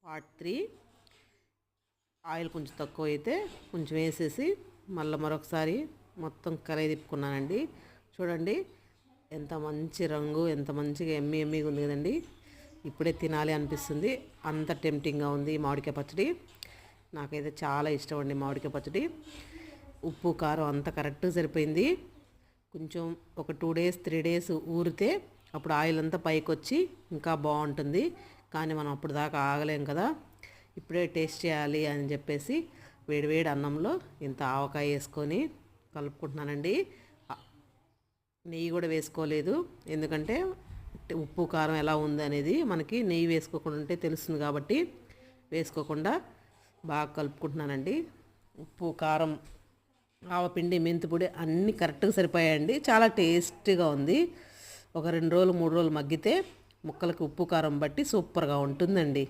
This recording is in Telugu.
పార్ట్ 3. ఆయిల్ కొంచెం తక్కువ అయితే కొంచెం వేసేసి మళ్ళీ మరొకసారి మొత్తం కలయి తిప్పుకున్నానండి. చూడండి ఎంత మంచి రంగు, ఎంత మంచిగా ఎమ్మిగా ఉంది కదండి. ఇప్పుడే తినాలి అనిపిస్తుంది, అంత టెంప్టింగ్గా ఉంది ఈ మామిడికాయ పచ్చడి. నాకైతే చాలా ఇష్టం అండి మామిడికాయ పచ్చడి. ఉప్పు కారం అంతా కరెక్ట్గా సరిపోయింది. కొంచెం ఒక 2 days 3 days ఊరితే అప్పుడు ఆయిల్ అంతా పైకి వచ్చి ఇంకా బాగుంటుంది. కానీ మనం అప్పుడు దాకా ఆగలేం కదా. ఇప్పుడే టేస్ట్ చేయాలి అని చెప్పేసి వేడివేడి అన్నంలో ఇంత ఆవకాయ వేసుకొని కలుపుకుంటున్నానండి. నెయ్యి కూడా వేసుకోలేదు, ఎందుకంటే ఉప్పు కారం ఎలా ఉంది అనేది మనకి నెయ్యి వేసుకోకుండా ఉంటే తెలుస్తుంది కాబట్టి వేసుకోకుండా బాగా కలుపుకుంటున్నానండి. ఉప్పు కారం ఆవపిండి మెంతిపొడి అన్నీ కరెక్ట్గా సరిపోయాయండి. చాలా టేస్టీగా ఉంది. ఒక 2 రోజులు 3 రోజులు మగ్గితే ముక్కలకి ఉప్పు కారం బట్టి సూపర్గా ఉంటుందండి.